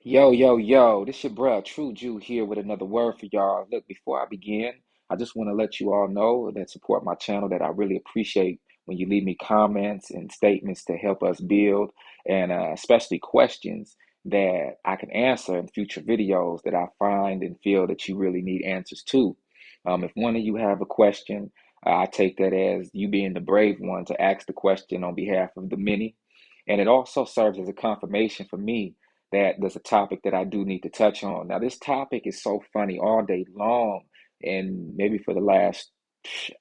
Yo, yo, yo, this your bro, True Jew here with another word for y'all. Look, before I begin, I just want to let you all know that support my channel that I really appreciate when you leave me comments and statements to help us build, and especially questions that I can answer in future videos that I find and feel that you really need answers to. If one of you have a question, I take that as you being the brave one to ask the question on behalf of the many. And it also serves as a confirmation for me that there's a topic that I do need to touch on. Now, this topic is so funny all day long, and maybe for the last,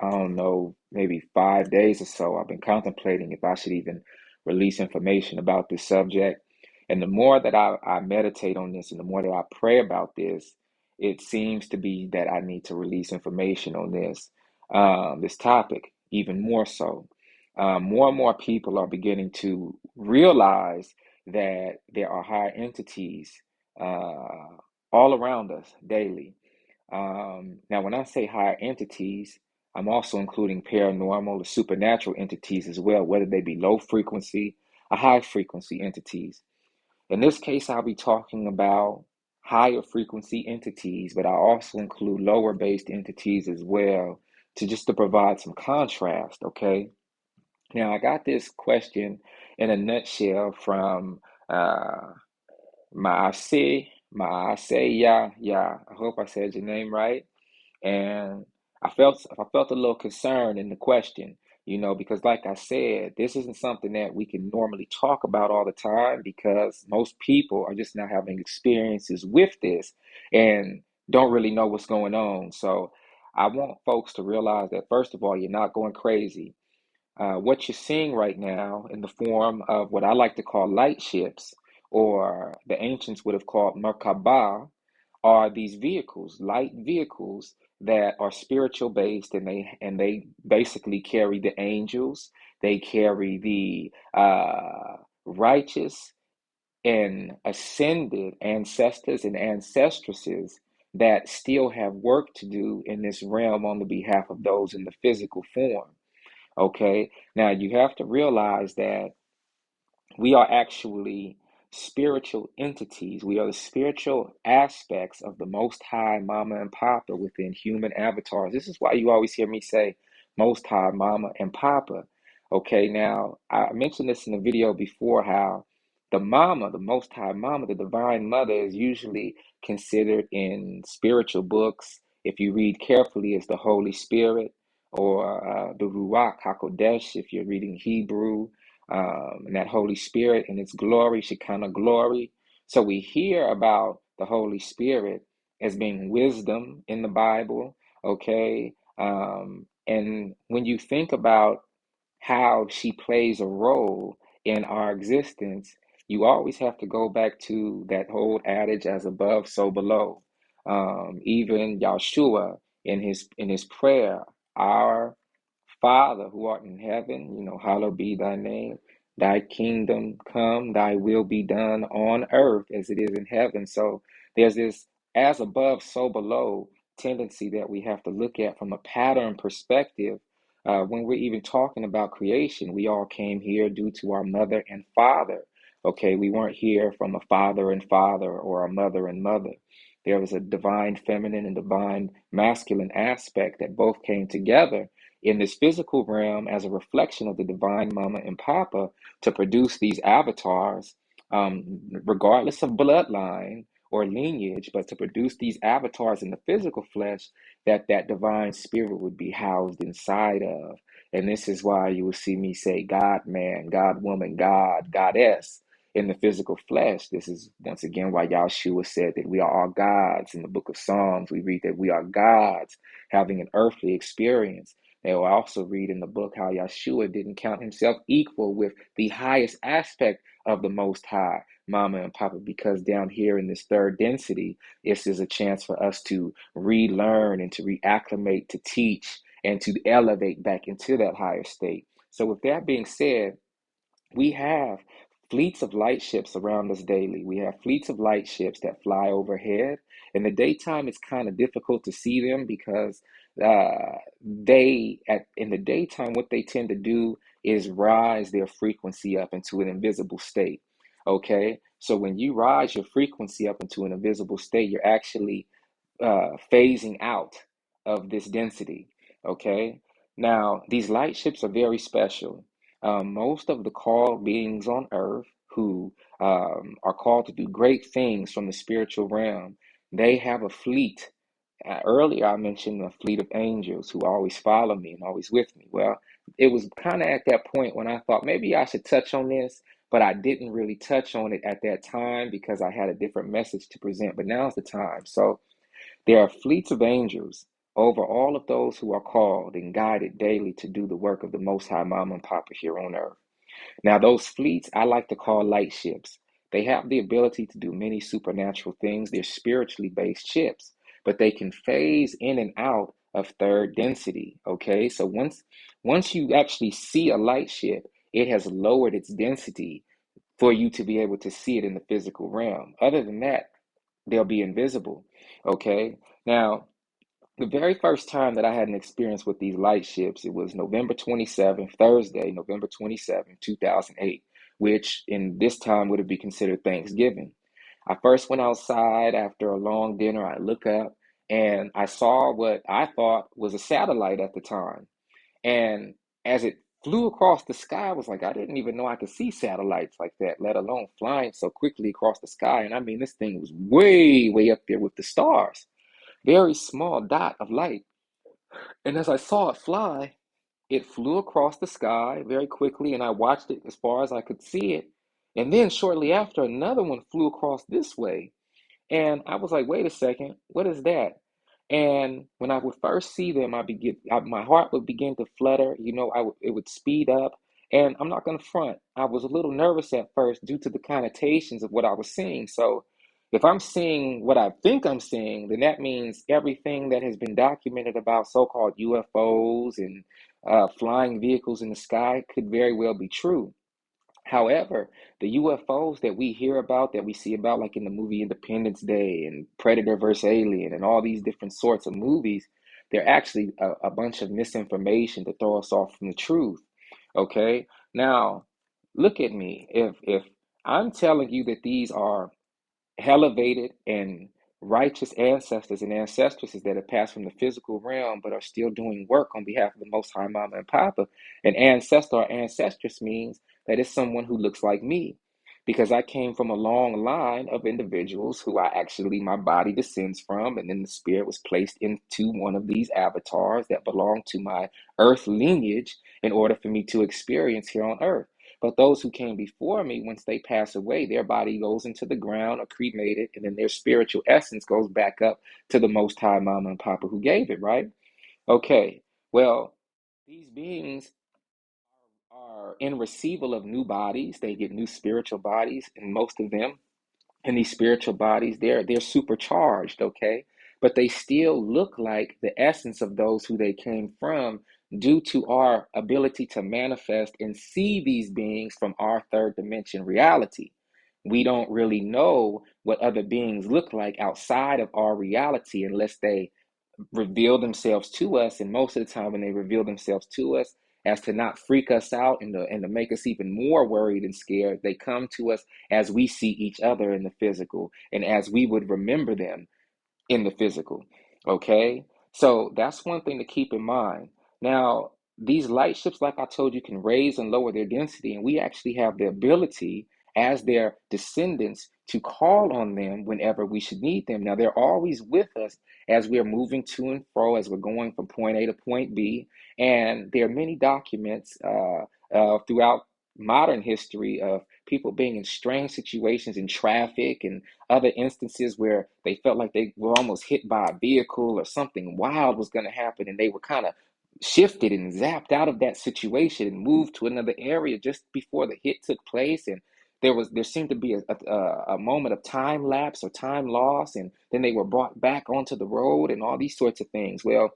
I don't know, maybe 5 days or so, I've been contemplating if I should even release information about this subject. And the more that I meditate on this and the more that I pray about this, it seems to be that I need to release information on this topic, even more so. More and more people are beginning to realize that there are higher entities uh, all around us daily. Now, when I say higher entities, I'm also including paranormal or supernatural entities as well, whether they be low frequency or high frequency entities. In this case, I'll be talking about higher frequency entities, but I also include lower based entities as well to provide some contrast, okay? Now, I got this question in a nutshell from uh, yeah. I hope I said your name right. And I felt a little concern in the question, because like I said, this isn't something that we can normally talk about all the time because most people are just not having experiences with this and don't really know what's going on. So I want folks to realize that first of all, you're not going crazy. What you're seeing right now in the form of what I like to call light ships, or the ancients would have called Merkaba, are these vehicles, light vehicles that are spiritual based, and they basically carry the angels, they carry the righteous and ascended ancestors and ancestresses that still have work to do in this realm on the behalf of those in the physical form. Okay, now you have to realize that we are actually spiritual entities. We are the spiritual aspects of the Most High Mama and Papa within human avatars. This is why you always hear me say Most High Mama and Papa. Okay, now I mentioned this in the video before how the Mama, the Most High Mama, the Divine Mother, is usually considered in spiritual books, if you read carefully, as the Holy Spirit, or the Ruach HaKodesh if you're reading Hebrew, and that Holy Spirit and its glory, Shekinah glory. So we hear about the Holy Spirit as being wisdom in the Bible, okay? And when you think about how she plays a role in our existence, you always have to go back to that old adage, as above, so below. Even Yahshua in his prayer, our Father who art in heaven, hallowed be thy name. Thy kingdom come, thy will be done on earth as it is in heaven. So there's this as above, so below tendency that we have to look at from a pattern perspective. When we're even talking about creation, we all came here due to our mother and father. Okay, we weren't here from a father and father or a mother and mother. There was a divine feminine and divine masculine aspect that both came together in this physical realm as a reflection of the divine mama and papa to produce these avatars, regardless of bloodline or lineage, but to produce these avatars in the physical flesh that divine spirit would be housed inside of. And this is why you will see me say God man, God woman, God, goddess in the physical flesh. This is once again why Yahshua said that we are all gods. In the book of Psalms, we read that we are gods having an earthly experience. They will also read in the book how Yeshua didn't count himself equal with the highest aspect of the Most High, Mama and Papa, because down here in this third density, this is a chance for us to relearn and to reacclimate, to teach, and to elevate back into that higher state. So, with that being said, we have fleets of light ships around us daily. We have fleets of light ships that fly overhead. In the daytime, it's kind of difficult to see them because in the daytime, what they tend to do is rise their frequency up into an invisible state. Okay, So when you rise your frequency up into an invisible state, you're actually phasing out of this density. Okay. Now, these light ships are very special. Most of the called beings on earth who are called to do great things from the spiritual realm, they have a fleet. Earlier, I mentioned a fleet of angels who always follow me and always with me. Well, it was kind of at that point when I thought maybe I should touch on this, but I didn't really touch on it at that time because I had a different message to present. But now's the time. So, there are fleets of angels over all of those who are called and guided daily to do the work of the Most High Mama and Papa here on earth. Now, those fleets I like to call light ships. They have the ability to do many supernatural things. They're spiritually based ships, but they can phase in and out of third density. Okay, so once you actually see a light ship, it has lowered its density for you to be able to see it in the physical realm. Other than that, they'll be invisible. Okay. Now, the very first time that I had an experience with these light ships, it was November 27th, Thursday, November 27th, 2008, which in this time would have been considered Thanksgiving. I first went outside after a long dinner. I look up and I saw what I thought was a satellite at the time. And as it flew across the sky, I was like, I didn't even know I could see satellites like that, let alone flying so quickly across the sky. And I mean, this thing was way, way up there with the stars, very small dot of light. And as I saw it fly, it flew across the sky very quickly, and I watched it as far as I could see it. And then shortly after, another one flew across this way. And I was like, wait a second, what is that? And when I would first see them, my heart would begin to flutter. It would speed up. And I'm not going to front. I was a little nervous at first due to the connotations of what I was seeing. So if I'm seeing what I think I'm seeing, then that means everything that has been documented about so-called UFOs and flying vehicles in the sky could very well be true. However, the UFOs that we hear about, that we see about, like in the movie Independence Day and Predator versus Alien and all these different sorts of movies, they're actually a bunch of misinformation to throw us off from the truth. Okay? Now, look at me. If I'm telling you that these are elevated and righteous ancestors and ancestresses that have passed from the physical realm but are still doing work on behalf of the Most High Mama and Papa. An ancestor or ancestress means that it's someone who looks like me because I came from a long line of individuals who my body descends from, and then the spirit was placed into one of these avatars that belong to my earth lineage in order for me to experience here on earth. But those who came before me, once they pass away, their body goes into the ground or cremated, and then their spiritual essence goes back up to the Most High Mama and Papa who gave it, right? Okay, well, these beings are in receival of new bodies. They get new spiritual bodies, and most of them in these spiritual bodies, they're supercharged, okay? But they still look like the essence of those who they came from due to our ability to manifest and see these beings from our third dimension reality. We don't really know what other beings look like outside of our reality unless they reveal themselves to us. And most of the time when they reveal themselves to us, as to not freak us out and to make us even more worried and scared, they come to us as we see each other in the physical and as we would remember them in the physical. Okay? So that's one thing to keep in mind. Now, these light ships, like I told you, can raise and lower their density, and we actually have the ability as their descendants to call on them whenever we should need them. Now, they're always with us as we're moving to and fro, as we're going from point A to point B. And there are many documents throughout modern history of people being in strange situations in traffic and other instances where they felt like they were almost hit by a vehicle or something wild was going to happen, and they were kind of shifted and zapped out of that situation and moved to another area just before the hit took place. And there seemed to be a moment of time lapse or time loss, and then they were brought back onto the road and all these sorts of things. Well,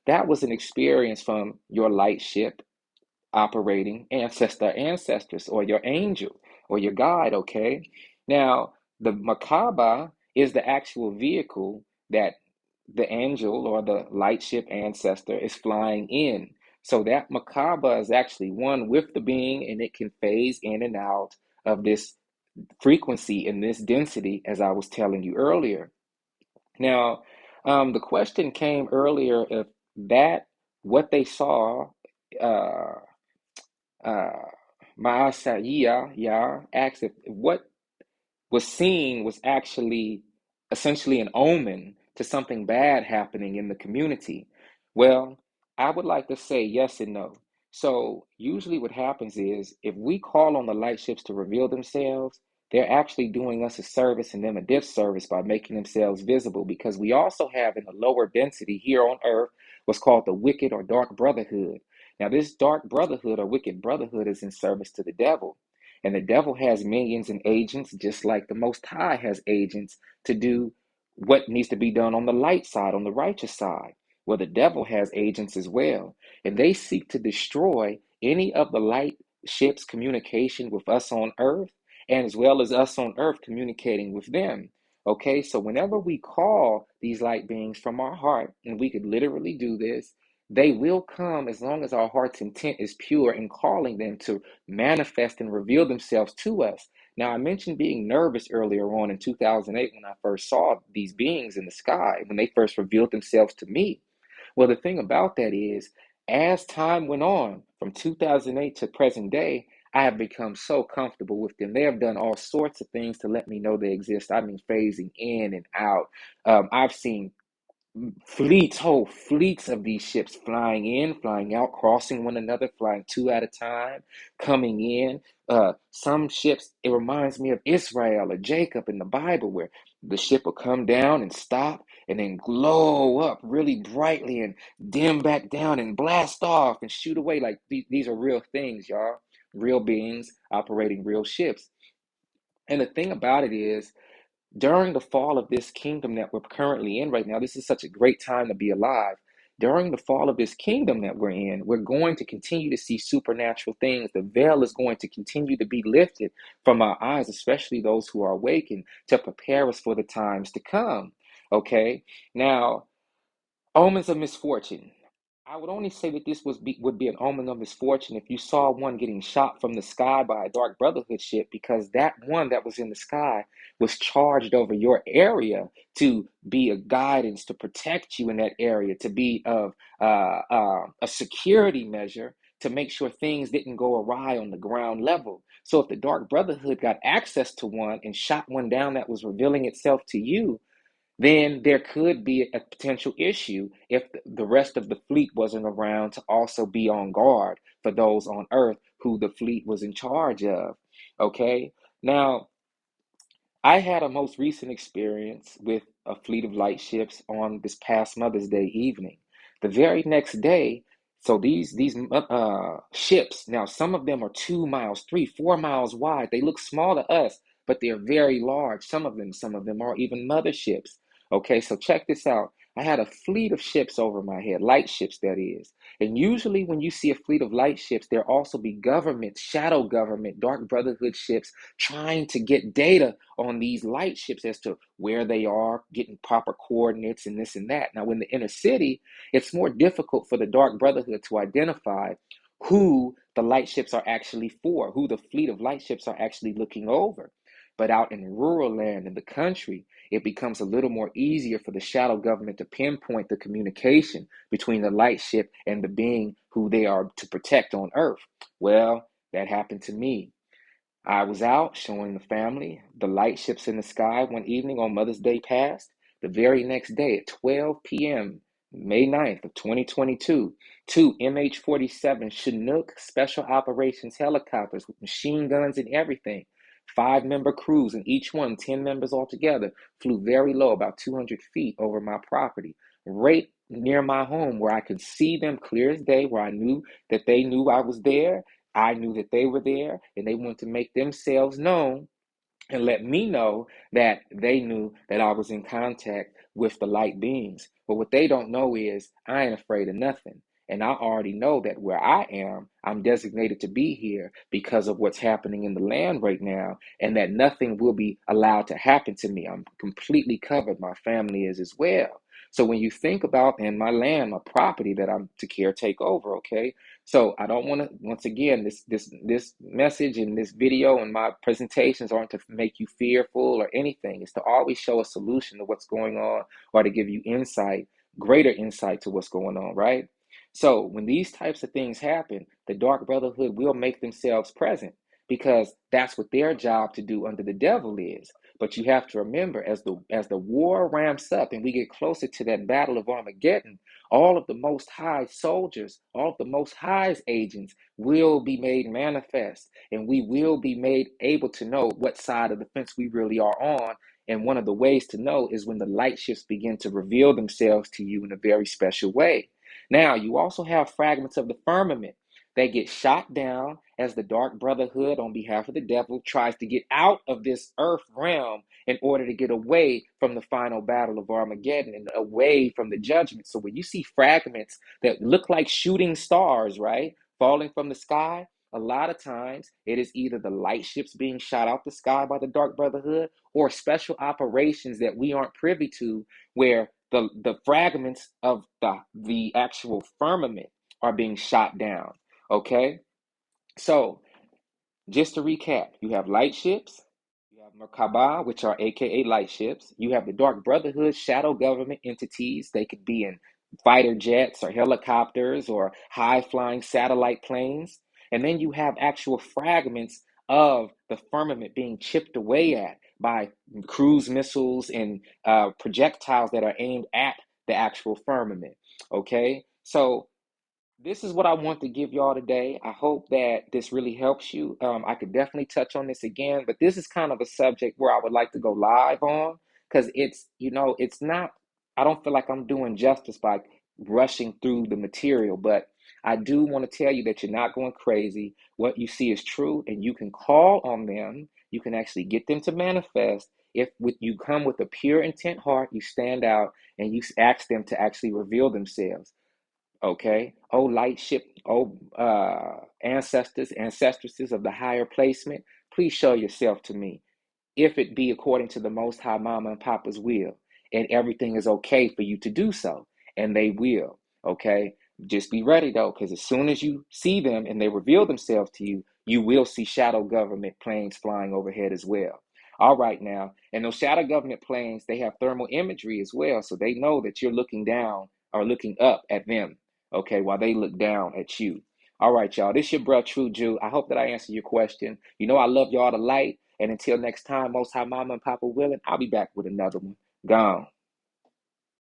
that was an experience from your light ship operating ancestor, ancestress, or your angel or your guide. Okay. Now, the Merkaba is the actual vehicle that the angel or the light ship ancestor is flying in. So that Merkaba is actually one with the being, and it can phase in and out of this frequency in this density, as I was telling you earlier. Now, the question came earlier if that what they saw, uh, uh, Maasaiya, yeah, asked if what was seen was actually essentially an omen to something bad happening in the community. Well, I would like to say yes and no. So, usually what happens is if we call on the light ships to reveal themselves, they're actually doing us a service and them a disservice by making themselves visible because we also have in the lower density here on earth what's called the wicked or dark brotherhood. Now, this dark brotherhood or wicked brotherhood is in service to the devil. And the devil has minions and agents, just like the Most High has agents to do what needs to be done on the light side, on the righteous side. Well, the devil has agents as well. And they seek to destroy any of the light ships' communication with us on earth, and as well as us on earth communicating with them. Okay, so whenever we call these light beings from our heart, and we could literally do this, they will come as long as our heart's intent is pure in calling them to manifest and reveal themselves to us. Now, I mentioned being nervous earlier on in 2008 when I first saw these beings in the sky, when they first revealed themselves to me. Well, the thing about that is, as time went on from 2008 to present day, I have become so comfortable with them. They have done all sorts of things to let me know they exist. I mean, phasing in and out. I've seen whole fleets of these ships flying in, flying out, crossing one another, flying two at a time, coming in. Some ships, it reminds me of Israel or Jacob in the Bible, where the ship will come down and stop and then glow up really brightly and dim back down and blast off and shoot away. Like these are real things, y'all. Real beings operating real ships. And the thing about it is, during the fall of this kingdom that we're currently in right now, this is such a great time to be alive. During the fall of this kingdom that we're in, we're going to continue to see supernatural things. The veil is going to continue to be lifted from our eyes, especially those who are awakened, to prepare us for the times to come. Okay? Now, omens of misfortune. I would only say that would be an omen of misfortune if you saw one getting shot from the sky by a Dark Brotherhood ship, because that one that was in the sky was charged over your area to be a guidance, to protect you in that area, to be of a security measure to make sure things didn't go awry on the ground level. So if the Dark Brotherhood got access to one and shot one down that was revealing itself to you, then there could be a potential issue if the rest of the fleet wasn't around to also be on guard for those on Earth who the fleet was in charge of. Okay? Now, I had a most recent experience with a fleet of light ships on this past Mother's Day evening. The very next day, so these ships, now some of them are 2 miles, 3, 4 miles wide. They look small to us, but they're very large. Some of them are even motherships. Okay, so check this out. I had a fleet of ships over my head, light ships that is. And usually when you see a fleet of light ships, there also be government, shadow government, dark brotherhood ships trying to get data on these light ships as to where they are, getting proper coordinates and this and that. Now, in the inner city, it's more difficult for the Dark Brotherhood to identify who the light ships are actually for, who the fleet of light ships are actually looking over. But out in rural land, in the country, it becomes a little more easier for the shadow government to pinpoint the communication between the light ship and the being who they are to protect on Earth. Well, that happened to me. I was out showing the family the light ships in the sky one evening on Mother's Day past. The very next day at 12 p.m., May 9th of 2022, two MH-47 Chinook Special Operations helicopters with machine guns and everything, five-member crews, and each one 10 members altogether, flew very low, about 200 feet over my property, right near my home where I could see them clear as day, where I knew that they knew I was there. I knew that they were there, and they wanted to make themselves known and let me know that they knew that I was in contact with the light beings. But what they don't know is I ain't afraid of nothing. And I already know that where I am, I'm designated to be here because of what's happening in the land right now, and that nothing will be allowed to happen to me. I'm completely covered. My family is as well. So when you think about in my land, my property that I'm to take over, okay? So I don't want to, once again, this message and this video and my presentations aren't to make you fearful or anything. It's to always show a solution to what's going on, or to give you insight, greater insight to what's going on, right? So when these types of things happen, the Dark Brotherhood will make themselves present, because that's what their job to do under the devil is. But you have to remember, as the war ramps up and we get closer to that battle of Armageddon, all of the Most High soldiers, all of the Most High's agents will be made manifest, and we will be made able to know what side of the fence we really are on. And one of the ways to know is when the light shifts begin to reveal themselves to you in a very special way. Now, you also have fragments of the firmament. They get shot down as the Dark Brotherhood, on behalf of the devil, tries to get out of this earth realm in order to get away from the final battle of Armageddon and away from the judgment. So when you see fragments that look like shooting stars, right, falling from the sky, a lot of times it is either the light ships being shot out the sky by the Dark Brotherhood, or special operations that we aren't privy to, where the fragments of the actual firmament are being shot down. Okay, so just to recap, you have light ships, you have Merkaba, which are AKA light ships. You have the Dark Brotherhood, shadow government entities. They could be in fighter jets or helicopters or high flying satellite planes. And then you have actual fragments of the firmament being chipped away at by cruise missiles and projectiles that are aimed at the actual firmament. Okay, so this is what I want to give y'all today. I hope that this really helps you. I could definitely touch on this again, but this is kind of a subject where I would like to go live on, because it's not, I don't feel like I'm doing justice by rushing through the material, but I do want to tell you that you're not going crazy. What you see is true, and you can call on them. You can actually get them to manifest. If you come with a pure intent heart, you stand out and you ask them to actually reveal themselves. Okay. Oh, light ship, oh, ancestors, ancestresses of the higher placement, please show yourself to me, if it be according to the Most High Mama and Papa's will, and everything is okay for you to do so, and they will. Okay. Just be ready though, because as soon as you see them and they reveal themselves to you, you will see shadow government planes flying overhead as well. All right now, and those shadow government planes, they have thermal imagery as well, so they know that you're looking down or looking up at them, okay, while they look down at you. All right, y'all, this your bro, True Jew. I hope that I answered your question. You know I love y'all to light, and until next time, Most High Mama and Papa willing, I'll be back with another one. Gone.